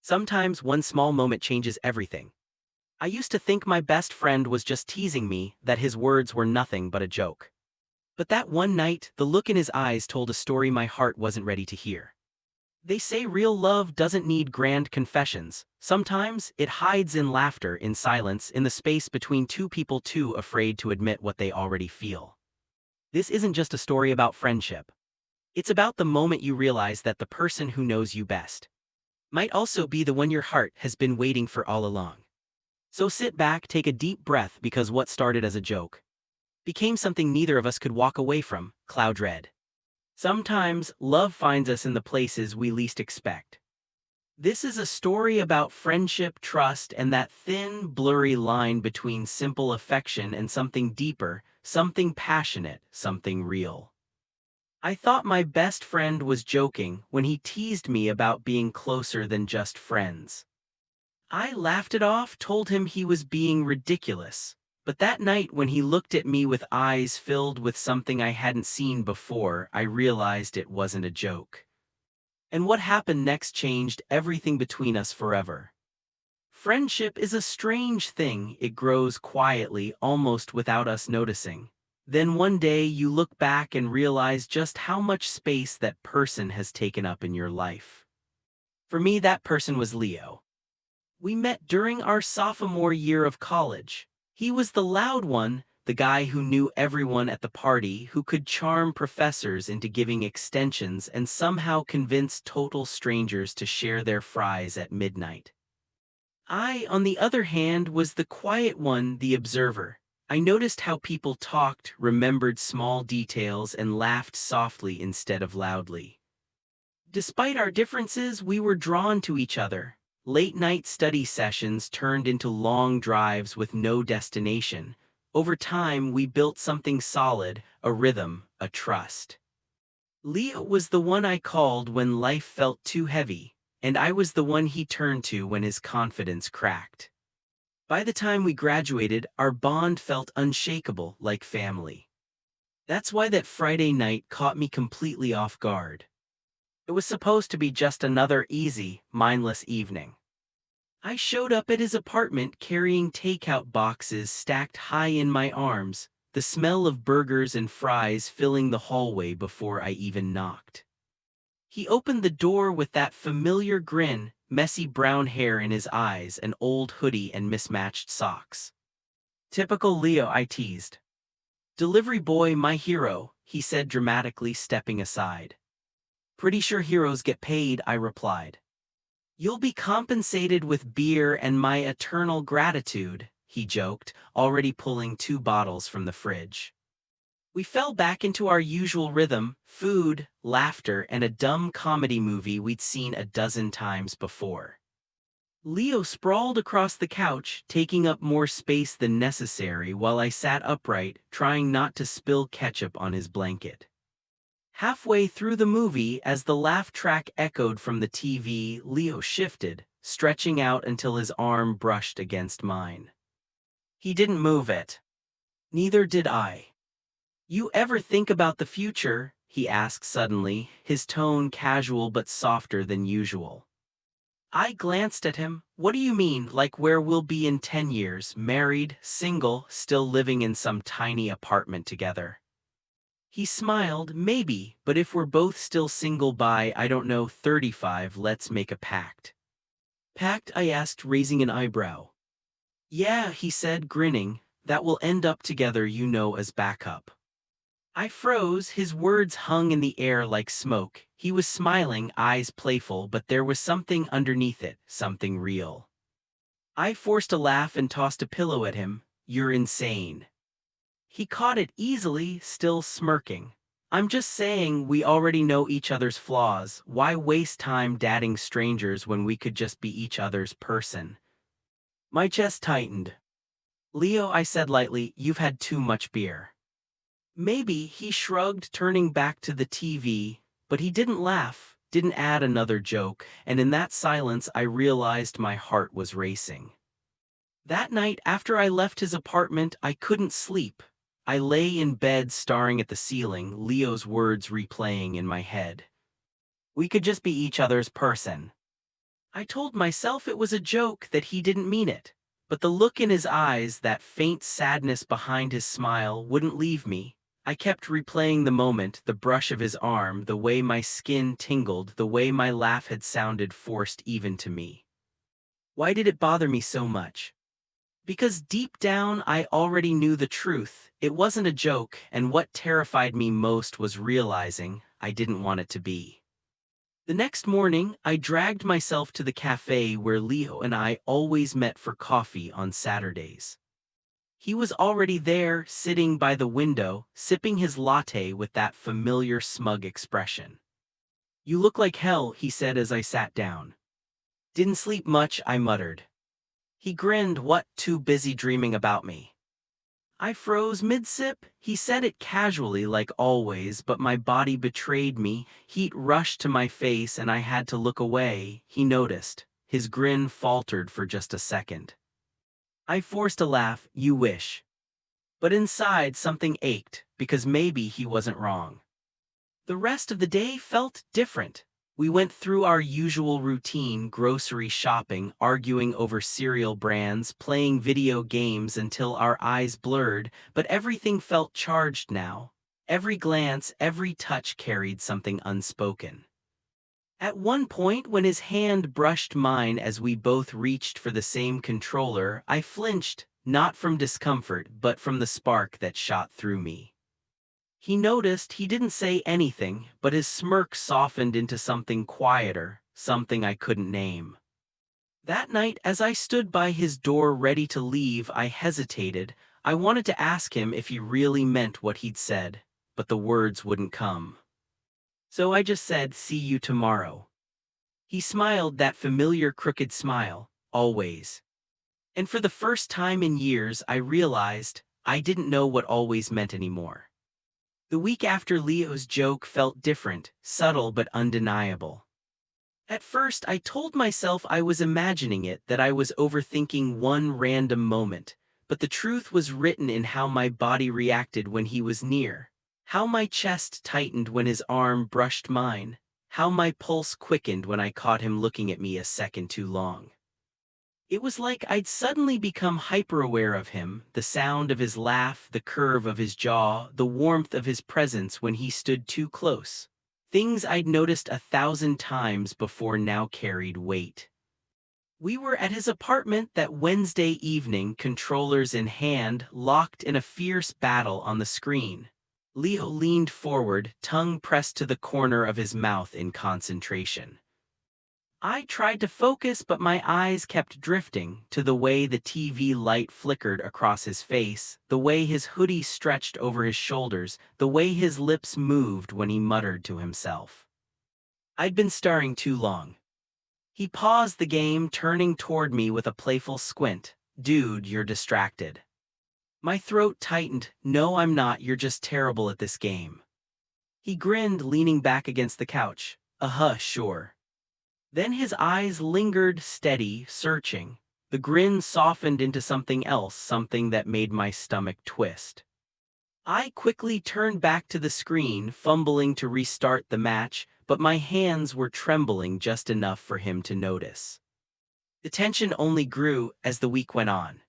Sometimes one small moment changes everything. I used to think my best friend was just teasing me, that his words were nothing but a joke. But that one night, the look in his eyes told a story my heart wasn't ready to hear. They say real love doesn't need grand confessions. Sometimes, it hides in laughter, in silence, in the space between two people too afraid to admit what they already feel. This isn't just a story about friendship. It's about the moment you realize that the person who knows you best might also be the one your heart has been waiting for all along. So sit back, take a deep breath, because what started as a joke became something neither of us could walk away from. Cloud Red. Sometimes, love finds us in the places we least expect. This is a story about friendship, trust, and that thin, blurry line between simple affection and something deeper, something passionate, something real. I thought my best friend was joking when he teased me about being closer than just friends. I laughed it off, told him he was being ridiculous. But that night when he looked at me with eyes filled with something I hadn't seen before, I realized it wasn't a joke. And what happened next changed everything between us forever. Friendship is a strange thing. It grows quietly, almost without us noticing. Then one day you look back and realize just how much space that person has taken up in your life. For me, that person was Leo. We met during our sophomore year of college. He was the loud one, the guy who knew everyone at the party, who could charm professors into giving extensions and somehow convince total strangers to share their fries at midnight. I, on the other hand, was the quiet one, the observer. I noticed how people talked, remembered small details, and laughed softly instead of loudly. Despite our differences, we were drawn to each other. Late-night study sessions turned into long drives with no destination. Over time, we built something solid, a rhythm, a trust. Leo was the one I called when life felt too heavy, and I was the one he turned to when his confidence cracked. By the time we graduated, our bond felt unshakable, like family. That's why that Friday night caught me completely off guard. It was supposed to be just another easy, mindless evening. I showed up at his apartment carrying takeout boxes stacked high in my arms, the smell of burgers and fries filling the hallway before I even knocked. He opened the door with that familiar grin, messy brown hair in his eyes, an old hoodie and mismatched socks. Typical Leo, I teased. Delivery boy, my hero, he said dramatically, stepping aside. Pretty sure heroes get paid, I replied. You'll be compensated with beer and my eternal gratitude, he joked, already pulling 2 bottles from the fridge. We fell back into our usual rhythm, food, laughter, and a dumb comedy movie we'd seen a dozen times before. Leo sprawled across the couch, taking up more space than necessary while I sat upright, trying not to spill ketchup on his blanket. Halfway through the movie, as the laugh track echoed from the TV, Leo shifted, stretching out until his arm brushed against mine. He didn't move it. Neither did I. You ever think about the future? He asked suddenly, his tone casual but softer than usual. I glanced at him. What do you mean, like where we'll be in 10 years, married, single, still living in some tiny apartment together? He smiled, maybe, but if we're both still single by, I don't know, 35, let's make a pact. Pact? I asked, raising an eyebrow. Yeah, he said, grinning, that we'll end up together, you know, as backup. I froze, his words hung in the air like smoke. He was smiling, eyes playful, but there was something underneath it, something real. I forced a laugh and tossed a pillow at him. You're insane. He caught it easily, still smirking. I'm just saying, we already know each other's flaws. Why waste time dating strangers when we could just be each other's person? My chest tightened. Leo, I said lightly, you've had too much beer. Maybe, he shrugged, turning back to the TV, but he didn't laugh, didn't add another joke, and in that silence I realized my heart was racing. That night, after I left his apartment, I couldn't sleep. I lay in bed staring at the ceiling, Leo's words replaying in my head. We could just be each other's person. I told myself it was a joke, that he didn't mean it. But the look in his eyes, that faint sadness behind his smile, wouldn't leave me. I kept replaying the moment, the brush of his arm, the way my skin tingled, the way my laugh had sounded forced even to me. Why did it bother me so much? Because deep down I already knew the truth. It wasn't a joke, and what terrified me most was realizing I didn't want it to be. The next morning, I dragged myself to the cafe where Leo and I always met for coffee on Saturdays. He was already there, sitting by the window, sipping his latte with that familiar smug expression. "You look like hell," he said as I sat down. "Didn't sleep much," I muttered. He grinned. "What, too busy dreaming about me?" I froze mid-sip. He said it casually like always, but my body betrayed me. Heat rushed to my face and I had to look away. He noticed. His grin faltered for just a second. I forced a laugh. "You wish." But inside something ached, because maybe he wasn't wrong. The rest of the day felt different. We went through our usual routine: grocery shopping, arguing over cereal brands, playing video games until our eyes blurred, but everything felt charged now. Every glance, every touch carried something unspoken. At one point, when his hand brushed mine as we both reached for the same controller, I flinched, not from discomfort but from the spark that shot through me. He noticed. He didn't say anything, but his smirk softened into something quieter, something I couldn't name. That night, as I stood by his door ready to leave, I hesitated. I wanted to ask him if he really meant what he'd said, but the words wouldn't come. So I just said, "See you tomorrow." He smiled, that familiar crooked smile, always. And for the first time in years, I realized I didn't know what always meant anymore. The week after Leo's joke felt different, subtle but undeniable. At first, I told myself I was imagining it, that I was overthinking one random moment, but the truth was written in how my body reacted when he was near, how my chest tightened when his arm brushed mine, how my pulse quickened when I caught him looking at me a second too long. It was like I'd suddenly become hyper-aware of him, the sound of his laugh, the curve of his jaw, the warmth of his presence when he stood too close. Things I'd noticed 1,000 times before now carried weight. We were at his apartment that Wednesday evening, controllers in hand, locked in a fierce battle on the screen. Leo leaned forward, tongue pressed to the corner of his mouth in concentration. I tried to focus, but my eyes kept drifting to the way the TV light flickered across his face, the way his hoodie stretched over his shoulders, the way his lips moved when he muttered to himself. I'd been staring too long. He paused the game, turning toward me with a playful squint. "Dude, you're distracted." My throat tightened. "No, I'm not. You're just terrible at this game." He grinned, leaning back against the couch. Sure." Then his eyes lingered, steady, searching. The grin softened into something else, something that made my stomach twist. I quickly turned back to the screen, fumbling to restart the match, but my hands were trembling just enough for him to notice. The tension only grew as the week went on.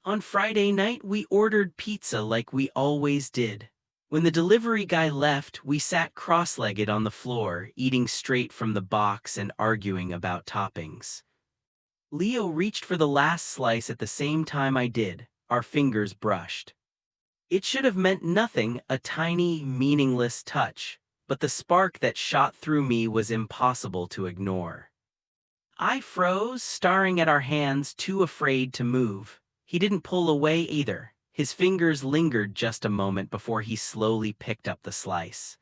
On Friday night, we ordered pizza like we always did. When the delivery guy left, we sat cross-legged on the floor, eating straight from the box and arguing about toppings. Leo reached for the last slice at the same time I did. Our fingers brushed. It should have meant nothing, a tiny, meaningless touch, but the spark that shot through me was impossible to ignore. I froze, staring at our hands, too afraid to move. He didn't pull away either. His fingers lingered just a moment before he slowly picked up the slice.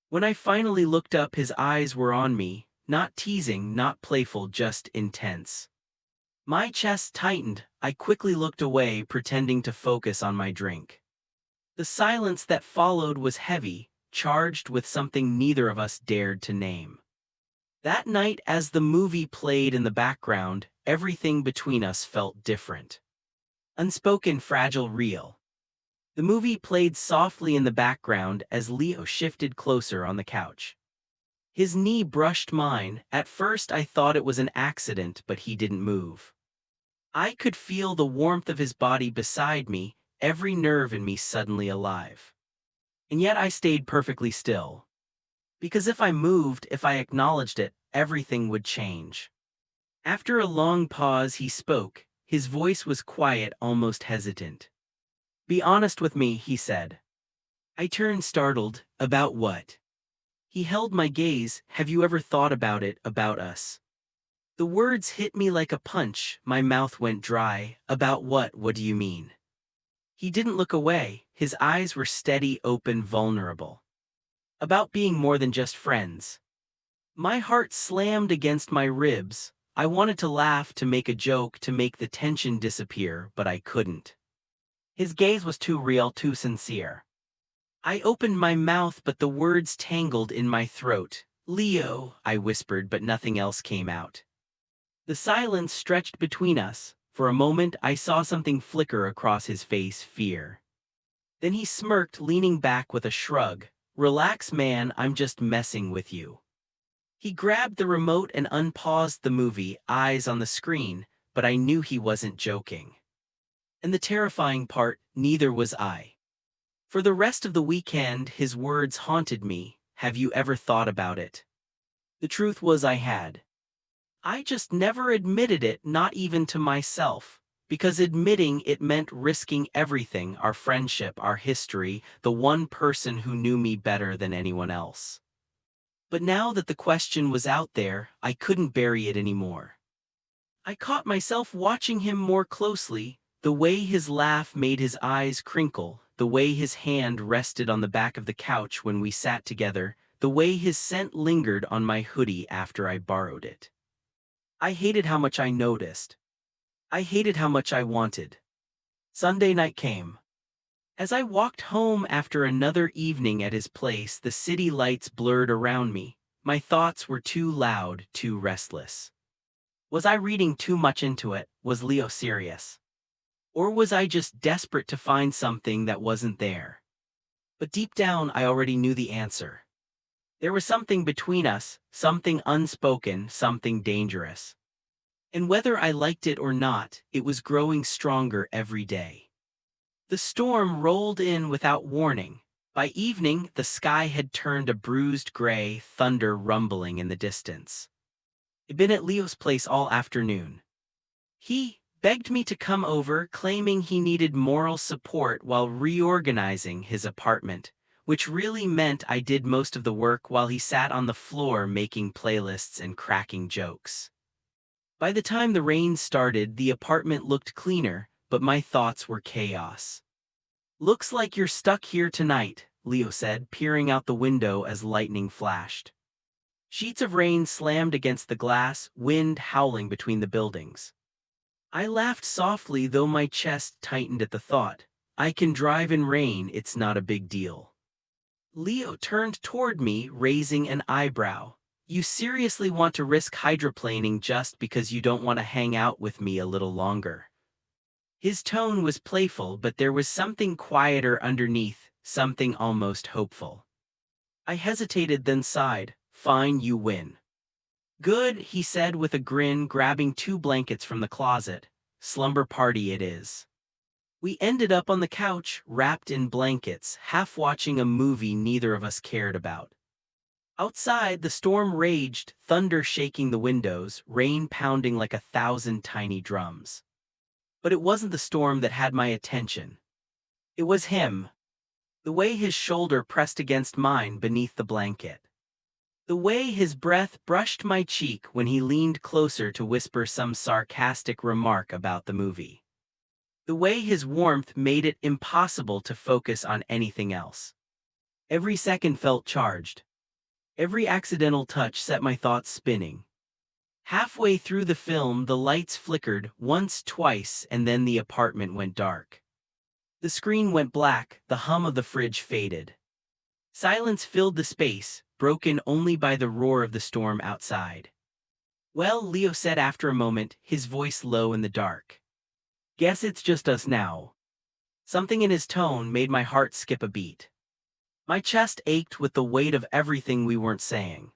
When I finally looked up, his eyes were on me, not teasing, not playful, just intense. My chest tightened. I quickly looked away, pretending to focus on my drink. The silence that followed was heavy, charged with something neither of us dared to name. That night, as the movie played in the background, everything between us felt different. Unspoken, fragile, real. The movie played softly in the background as Leo shifted closer on the couch. His knee brushed mine. At first I thought it was an accident, but he didn't move. I could feel the warmth of his body beside me, every nerve in me suddenly alive. And yet I stayed perfectly still. Because if I moved, if I acknowledged it, everything would change. After a long pause, he spoke. His voice was quiet, almost hesitant. "Be honest with me," he said. I turned startled. "About what?" He held my gaze. "Have you ever thought about it, about us?" The words hit me like a punch. My mouth went dry. "About what? What do you mean?" He didn't look away. His eyes were steady, open, vulnerable. "About being more than just friends." My heart slammed against my ribs. I wanted to laugh, to make a joke, to make the tension disappear, but I couldn't. His gaze was too real, too sincere. I opened my mouth, but the words tangled in my throat. "Leo," I whispered, but nothing else came out. The silence stretched between us. For a moment, I saw something flicker across his face, fear. Then he smirked, leaning back with a shrug. "Relax, man, I'm just messing with you." He grabbed the remote and unpaused the movie, eyes on the screen, but I knew he wasn't joking. And the terrifying part, neither was I. For the rest of the weekend, his words haunted me. "Have you ever thought about it?" The truth was I had. I just never admitted it, not even to myself. Because admitting it meant risking everything, our friendship, our history, the one person who knew me better than anyone else. But now that the question was out there, I couldn't bury it anymore. I caught myself watching him more closely, the way his laugh made his eyes crinkle, the way his hand rested on the back of the couch when we sat together, the way his scent lingered on my hoodie after I borrowed it. I hated how much I noticed. I hated how much I wanted. Sunday night came. As I walked home after another evening at his place, the city lights blurred around me. My thoughts were too loud, too restless. Was I reading too much into it? Was Leo serious? Or was I just desperate to find something that wasn't there? But deep down, I already knew the answer. There was something between us, something unspoken, something dangerous. And whether I liked it or not, it was growing stronger every day. The storm rolled in without warning. By evening, the sky had turned a bruised gray, thunder rumbling in the distance. I'd been at Leo's place all afternoon. He begged me to come over, claiming he needed moral support while reorganizing his apartment, which really meant I did most of the work while he sat on the floor making playlists and cracking jokes. By the time the rain started, the apartment looked cleaner, but my thoughts were chaos. "Looks like you're stuck here tonight," Leo said, peering out the window as lightning flashed. Sheets of rain slammed against the glass, wind howling between the buildings. I laughed softly, though my chest tightened at the thought. "I can drive in rain, it's not a big deal." Leo turned toward me, raising an eyebrow. "You seriously want to risk hydroplaning just because you don't want to hang out with me a little longer?" His tone was playful, but there was something quieter underneath, something almost hopeful. I hesitated, then sighed. "Fine, you win." "Good," he said with a grin, grabbing 2 blankets from the closet. "Slumber party it is." We ended up on the couch, wrapped in blankets, half watching a movie neither of us cared about. Outside, the storm raged, thunder shaking the windows, rain pounding like 1,000 tiny drums. But it wasn't the storm that had my attention. It was him. The way his shoulder pressed against mine beneath the blanket. The way his breath brushed my cheek when he leaned closer to whisper some sarcastic remark about the movie. The way his warmth made it impossible to focus on anything else. Every second felt charged. Every accidental touch set my thoughts spinning. Halfway through the film, the lights flickered, once, twice, and then the apartment went dark. The screen went black, the hum of the fridge faded. Silence filled the space, broken only by the roar of the storm outside. "Well," Leo said after a moment, his voice low in the dark. "Guess it's just us now." Something in his tone made my heart skip a beat. My chest ached with the weight of everything we weren't saying.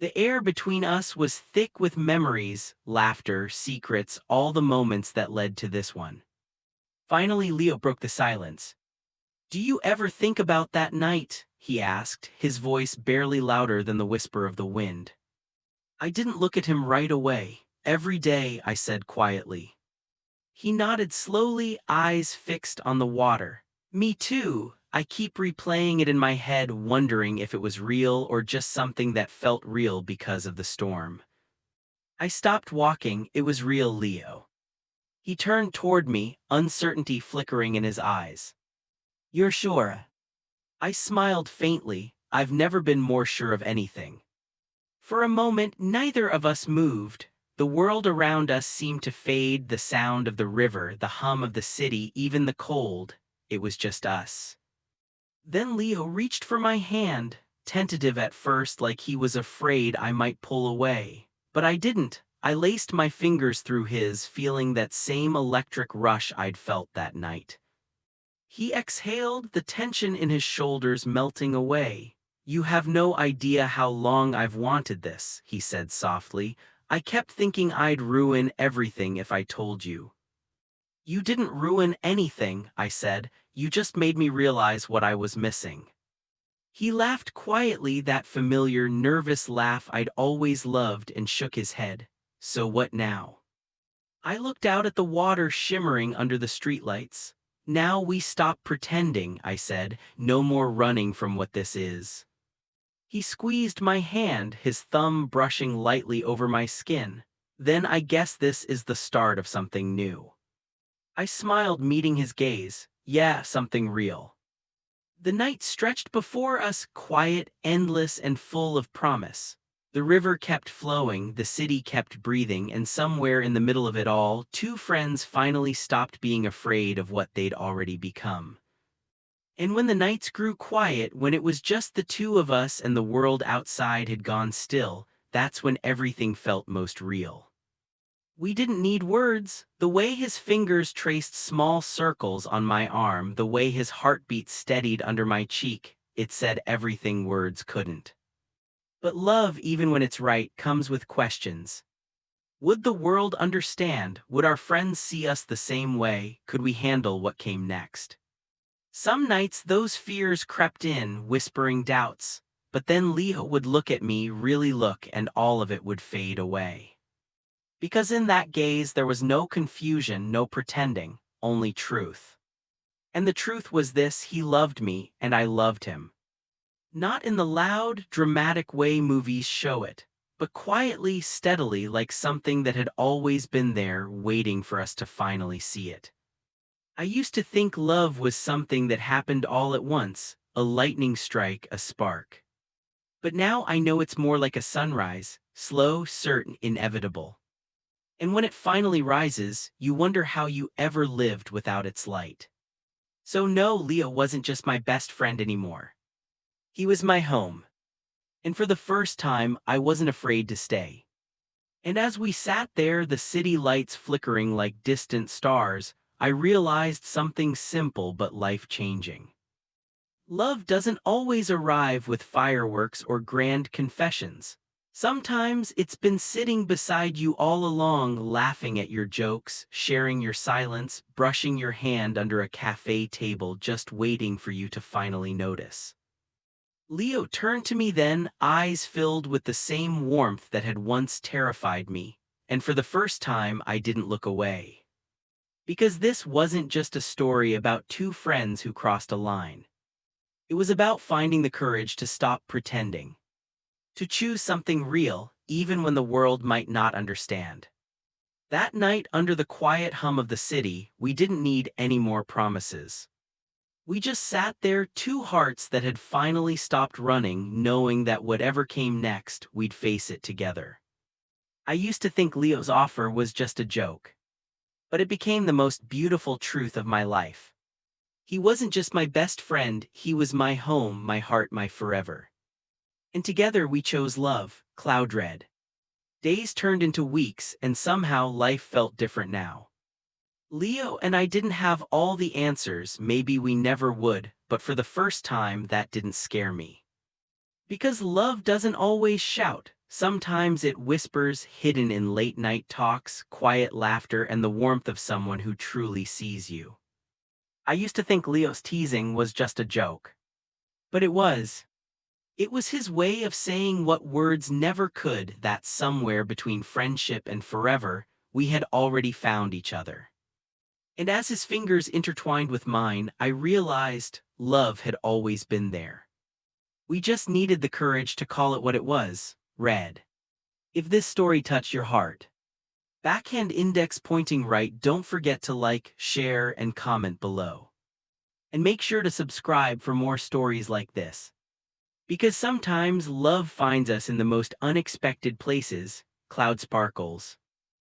The air between us was thick with memories, laughter, secrets, all the moments that led to this one. Finally, Leo broke the silence. "Do you ever think about that night?" he asked, his voice barely louder than the whisper of the wind. I didn't look at him right away. "Every day," I said quietly. He nodded slowly, eyes fixed on the water. "Me too. I keep replaying it in my head, wondering if it was real or just something that felt real because of the storm." I stopped walking. "It was real, Leo." He turned toward me, uncertainty flickering in his eyes. "You're sure?" I smiled faintly. I've never been more sure of anything. For a moment, neither of us moved. The world around us seemed to fade, the sound of the river, the hum of the city, even the cold. It was just us. Then Leo reached for my hand, tentative at first, like he was afraid I might pull away. But I didn't. I laced my fingers through his, feeling that same electric rush I'd felt that night. He exhaled, the tension in his shoulders melting away. "You have no idea how long I've wanted this," he said softly. "I kept thinking I'd ruin everything if I told you." "You didn't ruin anything," I said. "You just made me realize what I was missing." He laughed quietly, that familiar, nervous laugh I'd always loved, and shook his head. "So what now?" I looked out at the water shimmering under the streetlights. "Now we stop pretending," I said. "No more running from what this is." He squeezed my hand, his thumb brushing lightly over my skin. "Then I guess this is the start of something new." I smiled, meeting his gaze. "Yeah, something real." The night stretched before us, quiet, endless, and full of promise. The river kept flowing, the city kept breathing, and somewhere in the middle of it all, two friends finally stopped being afraid of what they'd already become. And when the nights grew quiet, when it was just the two of us and the world outside had gone still, that's when everything felt most real. We didn't need words. The way his fingers traced small circles on my arm, the way his heartbeat steadied under my cheek, it said everything words couldn't. But love, even when it's right, comes with questions. Would the world understand? Would our friends see us the same way? Could we handle what came next? Some nights those fears crept in, whispering doubts. But then Leo would look at me, really look, and all of it would fade away. Because in that gaze there was no confusion, no pretending, only truth. And the truth was this: he loved me, and I loved him. Not in the loud, dramatic way movies show it, but quietly, steadily, like something that had always been there, waiting for us to finally see it. I used to think love was something that happened all at once, a lightning strike, a spark. But now I know it's more like a sunrise, slow, certain, inevitable. And when it finally rises, you wonder how you ever lived without its light. So no, Leo wasn't just my best friend anymore. He was my home. And for the first time, I wasn't afraid to stay. And as we sat there, the city lights flickering like distant stars, I realized something simple but life-changing. Love doesn't always arrive with fireworks or grand confessions. Sometimes it's been sitting beside you all along, laughing at your jokes, sharing your silence, brushing your hand under a cafe table, just waiting for you to finally notice. Leo turned to me then, eyes filled with the same warmth that had once terrified me, and for the first time I didn't look away. Because this wasn't just a story about two friends who crossed a line. It was about finding the courage to stop pretending. To choose something real, even when the world might not understand. That night, under the quiet hum of the city, we didn't need any more promises. We just sat there, two hearts that had finally stopped running, knowing that whatever came next, we'd face it together. I used to think Leo's offer was just a joke. But it became the most beautiful truth of my life. He wasn't just my best friend, he was my home, my heart, my forever. And together we chose love, cloud red. Days turned into weeks, and somehow life felt different now. Leo and I didn't have all the answers, maybe we never would, but for the first time that didn't scare me. Because love doesn't always shout. Sometimes it whispers hidden in late-night talks, quiet laughter, and the warmth of someone who truly sees you. I used to think Leo's teasing was just a joke. But it was. It was his way of saying what words never could, that somewhere between friendship and forever, we had already found each other. And as his fingers intertwined with mine, I realized love had always been there. We just needed the courage to call it what it was, red. If this story touched your heart, backhand index pointing right, don't forget to like, share, and comment below. And make sure to subscribe for more stories like this. Because sometimes love finds us in the most unexpected places. Cloud sparkles.